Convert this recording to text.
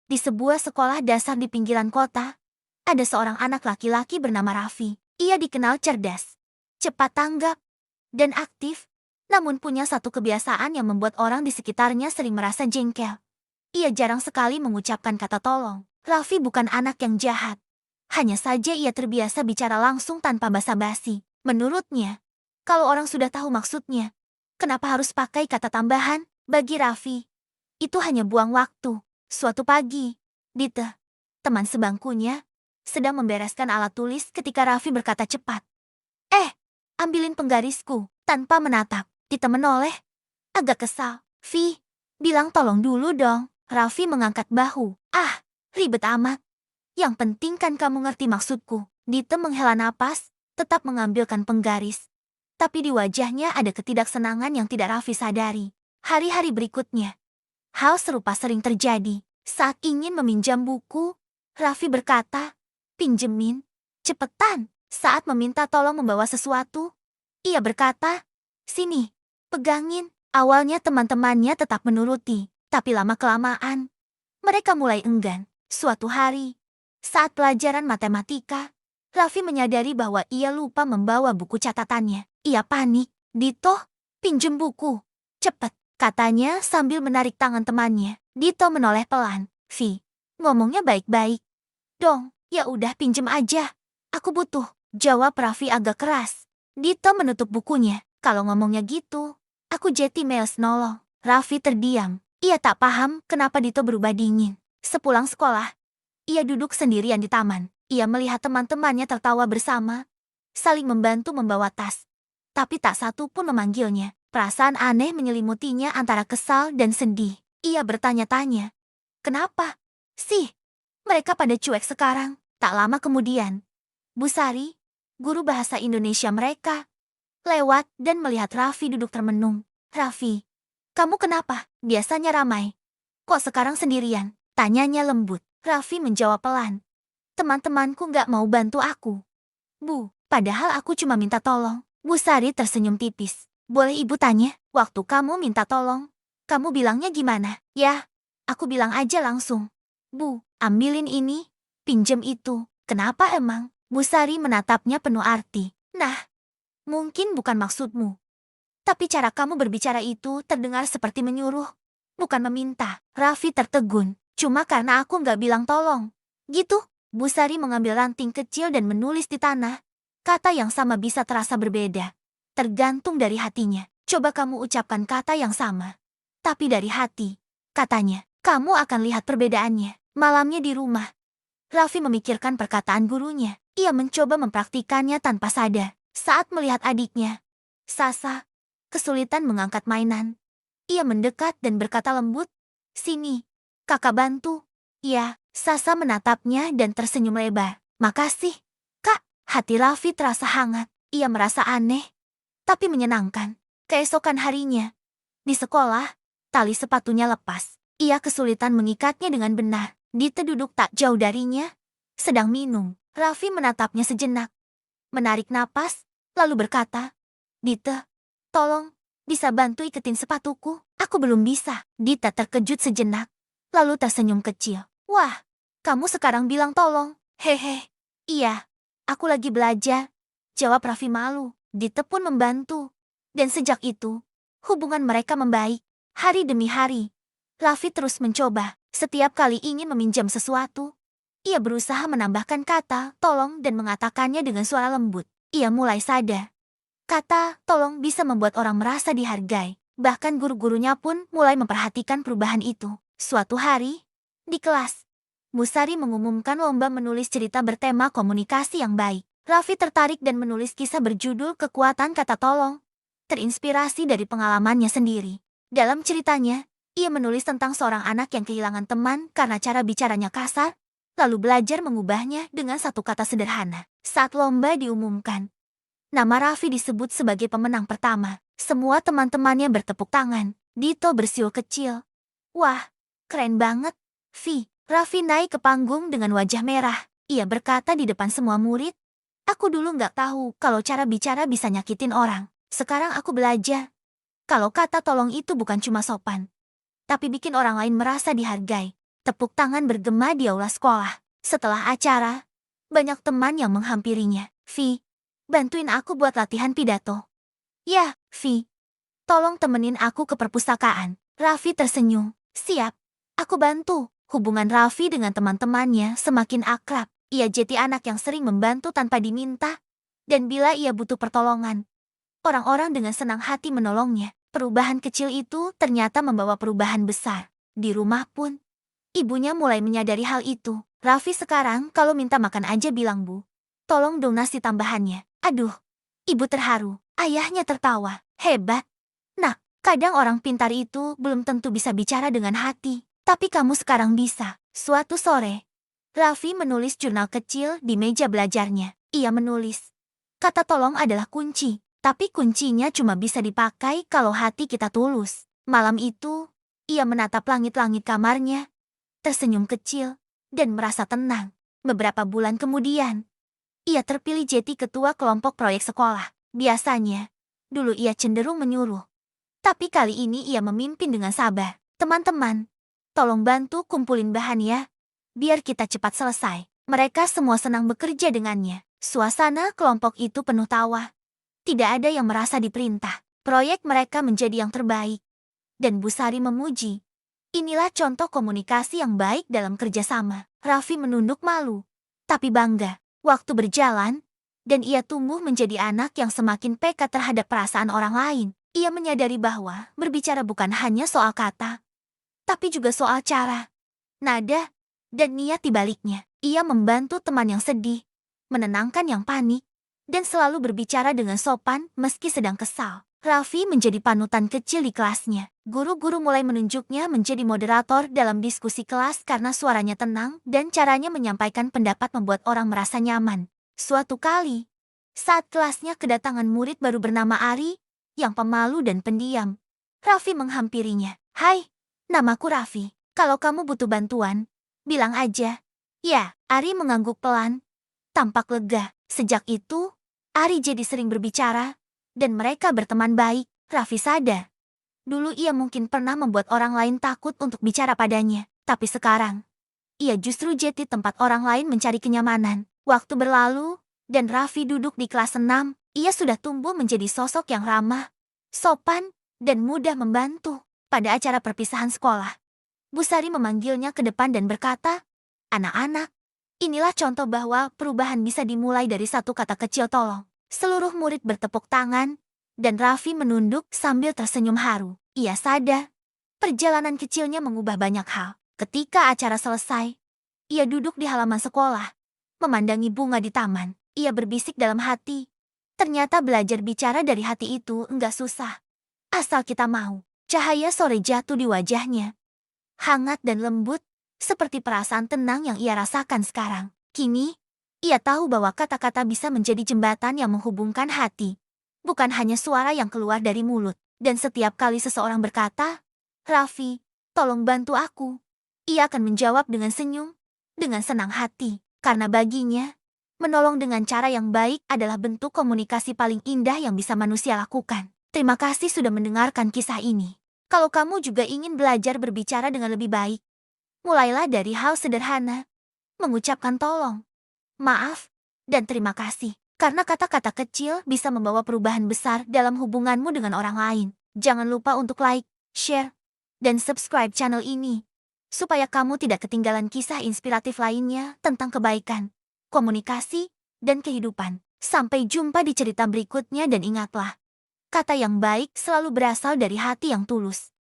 Di sebuah sekolah dasar di pinggiran kota, ada seorang anak laki-laki bernama Raffi. Ia dikenal cerdas, cepat tanggap, dan aktif, namun punya satu kebiasaan yang membuat orang di sekitarnya sering merasa jengkel. Ia jarang sekali mengucapkan kata tolong. Raffi bukan anak yang jahat. Hanya saja ia terbiasa bicara langsung tanpa basa-basi. Menurutnya, kalau orang sudah tahu maksudnya, kenapa harus pakai kata tambahan? Bagi Raffi, itu hanya buang waktu. Suatu pagi, Dite, teman sebangkunya, sedang membereskan alat tulis ketika Raffi berkata cepat. Ambilin penggarisku, tanpa menatap. Dite menoleh, agak kesal. Vi, bilang tolong dulu dong. Raffi mengangkat bahu. Ribet amat. Yang penting kan kamu ngerti maksudku. Dite menghela napas, tetap mengambilkan penggaris. Tapi di wajahnya ada ketidaksenangan yang tidak Raffi sadari. Hari-hari berikutnya, hal serupa sering terjadi. Saat ingin meminjam buku, Raffi berkata, pinjemin, cepetan. Saat meminta tolong membawa sesuatu, ia berkata, sini, pegangin. Awalnya teman-temannya tetap menuruti, tapi lama-kelamaan, mereka mulai enggan. Suatu hari, saat pelajaran matematika, Raffi menyadari bahwa ia lupa membawa buku catatannya. Ia panik. Dito, pinjem buku. Cepet, katanya sambil menarik tangan temannya. Dito menoleh pelan. Vi, ngomongnya baik-baik dong. Ya udah pinjem aja. Aku butuh. Jawab Raffi agak keras. Dito menutup bukunya. Kalau ngomongnya gitu, aku jadi males nolong. Raffi terdiam. Ia tak paham kenapa Dito berubah dingin. Sepulang sekolah, ia duduk sendirian di taman. Ia melihat teman-temannya tertawa bersama, saling membantu membawa tas. Tapi tak satu pun memanggilnya. Perasaan aneh menyelimutinya antara kesal dan sedih. Ia bertanya-tanya, kenapa sih mereka pada cuek sekarang? Tak lama kemudian, Bu Sari, guru bahasa Indonesia mereka, lewat dan melihat Raffi duduk termenung. Raffi, kamu kenapa? Biasanya ramai. Kok sekarang sendirian? Tanyanya lembut. Raffi menjawab pelan. Teman-temanku gak mau bantu aku. Bu, padahal aku cuma minta tolong. Bu Sari tersenyum tipis. Boleh ibu tanya, waktu kamu minta tolong, kamu bilangnya gimana? Ya, aku bilang aja langsung. Bu, ambilin ini, pinjem itu. Kenapa emang? Bu Sari menatapnya penuh arti. Nah, mungkin bukan maksudmu. Tapi cara kamu berbicara itu terdengar seperti menyuruh, bukan meminta. Raffi tertegun. Cuma karena aku nggak bilang tolong. Gitu, Bu Sari mengambil ranting kecil dan menulis di tanah. Kata yang sama bisa terasa berbeda. Tergantung dari hatinya. Coba kamu ucapkan kata yang sama, tapi dari hati. Katanya, kamu akan lihat perbedaannya. Malamnya di rumah, Raffi memikirkan perkataan gurunya. Ia mencoba mempraktikannya tanpa sadar. Saat melihat adiknya, Sasa, kesulitan mengangkat mainan. Ia mendekat dan berkata lembut, sini, kakak bantu. Ya, Sasa menatapnya dan tersenyum lebar. Makasih, kak. Hati Raffi terasa hangat. Ia merasa aneh, tapi menyenangkan. Keesokan harinya, di sekolah, tali sepatunya lepas. Ia kesulitan mengikatnya dengan benar. Dite duduk tak jauh darinya, sedang minum. Raffi menatapnya sejenak, menarik napas, lalu berkata, Dite, tolong, bisa bantu iketin sepatuku? Aku belum bisa. Dite terkejut sejenak, lalu tersenyum kecil. Wah, kamu sekarang bilang tolong. Hehe. Iya, aku lagi belajar. Jawab Raffi malu. Dite pun membantu. Dan sejak itu, hubungan mereka membaik. Hari demi hari, Raffi terus mencoba. Setiap kali ingin meminjam sesuatu, ia berusaha menambahkan kata tolong dan mengatakannya dengan suara lembut. Ia mulai sadar. Kata tolong bisa membuat orang merasa dihargai. Bahkan guru-gurunya pun mulai memperhatikan perubahan itu. Suatu hari, di kelas, Bu Sari mengumumkan lomba menulis cerita bertema komunikasi yang baik. Raffi tertarik dan menulis kisah berjudul Kekuatan Kata Tolong, terinspirasi dari pengalamannya sendiri. Dalam ceritanya, ia menulis tentang seorang anak yang kehilangan teman karena cara bicaranya kasar, lalu belajar mengubahnya dengan satu kata sederhana. Saat lomba diumumkan, nama Raffi disebut sebagai pemenang pertama. Semua teman-temannya bertepuk tangan. Dito bersiul kecil. Wah, keren banget, Vi. Raffi naik ke panggung dengan wajah merah. Ia berkata di depan semua murid, aku dulu nggak tahu kalau cara bicara bisa nyakitin orang. Sekarang aku belajar kalau kata tolong itu bukan cuma sopan, tapi bikin orang lain merasa dihargai. Tepuk tangan bergema di aula sekolah. Setelah acara, banyak teman yang menghampirinya. Vi, bantuin aku buat latihan pidato. Ya, Vi. Tolong temenin aku ke perpustakaan. Raffi tersenyum. Siap, aku bantu. Hubungan Raffi dengan teman-temannya semakin akrab. Ia jadi anak yang sering membantu tanpa diminta. Dan bila ia butuh pertolongan, orang-orang dengan senang hati menolongnya. Perubahan kecil itu ternyata membawa perubahan besar. Di rumah pun, ibunya mulai menyadari hal itu. Raffi sekarang kalau minta makan aja bilang, Bu, tolong dong nasi tambahannya. Aduh, ibu terharu. Ayahnya tertawa. Hebat. Nah, kadang orang pintar itu belum tentu bisa bicara dengan hati. Tapi kamu sekarang bisa. Suatu sore, Raffi menulis jurnal kecil di meja belajarnya. Ia menulis, kata tolong adalah kunci. Tapi kuncinya cuma bisa dipakai kalau hati kita tulus. Malam itu, ia menatap langit-langit kamarnya, tersenyum kecil, dan merasa tenang. Beberapa bulan kemudian, ia terpilih jadi ketua kelompok proyek sekolah. Biasanya, dulu ia cenderung menyuruh. Tapi kali ini ia memimpin dengan sabar. Teman-teman, tolong bantu kumpulin bahan ya, biar kita cepat selesai. Mereka semua senang bekerja dengannya. Suasana kelompok itu penuh tawa. Tidak ada yang merasa diperintah. Proyek mereka menjadi yang terbaik. Dan Bu Sari memuji. Inilah contoh komunikasi yang baik dalam kerjasama. Raffi menunduk malu, tapi bangga. Waktu berjalan, dan ia tumbuh menjadi anak yang semakin peka terhadap perasaan orang lain. Ia menyadari bahwa berbicara bukan hanya soal kata, tapi juga soal cara, nada, dan niat di baliknya. Ia membantu teman yang sedih, menenangkan yang panik, dan selalu berbicara dengan sopan meski sedang kesal. Raffi menjadi panutan kecil di kelasnya. Guru-guru mulai menunjuknya menjadi moderator dalam diskusi kelas karena suaranya tenang dan caranya menyampaikan pendapat membuat orang merasa nyaman. Suatu kali, saat kelasnya kedatangan murid baru bernama Ari, yang pemalu dan pendiam, Raffi menghampirinya. Hai, namaku Raffi. Kalau kamu butuh bantuan, bilang aja. Ya, Ari mengangguk pelan, tampak lega. Sejak itu, Ari jadi sering berbicara, dan mereka berteman baik. Raffi sadar, dulu ia mungkin pernah membuat orang lain takut untuk bicara padanya. Tapi sekarang, ia justru jadi tempat orang lain mencari kenyamanan. Waktu berlalu, dan Raffi duduk di kelas 6. Ia sudah tumbuh menjadi sosok yang ramah, sopan, dan mudah membantu. Pada acara perpisahan sekolah, Bu Sari memanggilnya ke depan dan berkata, anak-anak, inilah contoh bahwa perubahan bisa dimulai dari satu kata kecil tolong. Seluruh murid bertepuk tangan, dan Raffi menunduk sambil tersenyum haru. Ia sadar, perjalanan kecilnya mengubah banyak hal. Ketika acara selesai, ia duduk di halaman sekolah, memandangi bunga di taman. Ia berbisik dalam hati, ternyata belajar bicara dari hati itu enggak susah. Asal kita mau. Cahaya sore jatuh di wajahnya, hangat dan lembut, seperti perasaan tenang yang ia rasakan sekarang. Kini, ia tahu bahwa kata-kata bisa menjadi jembatan yang menghubungkan hati, bukan hanya suara yang keluar dari mulut. Dan setiap kali seseorang berkata, Raffi, tolong bantu aku, ia akan menjawab dengan senyum, dengan senang hati. Karena baginya, menolong dengan cara yang baik adalah bentuk komunikasi paling indah yang bisa manusia lakukan. Terima kasih sudah mendengarkan kisah ini. Kalau kamu juga ingin belajar berbicara dengan lebih baik, mulailah dari hal sederhana, mengucapkan tolong, maaf, dan terima kasih. Karena kata-kata kecil bisa membawa perubahan besar dalam hubunganmu dengan orang lain. Jangan lupa untuk like, share, dan subscribe channel ini, supaya kamu tidak ketinggalan kisah inspiratif lainnya tentang kebaikan, komunikasi, dan kehidupan. Sampai jumpa di cerita berikutnya dan ingatlah, kata yang baik selalu berasal dari hati yang tulus.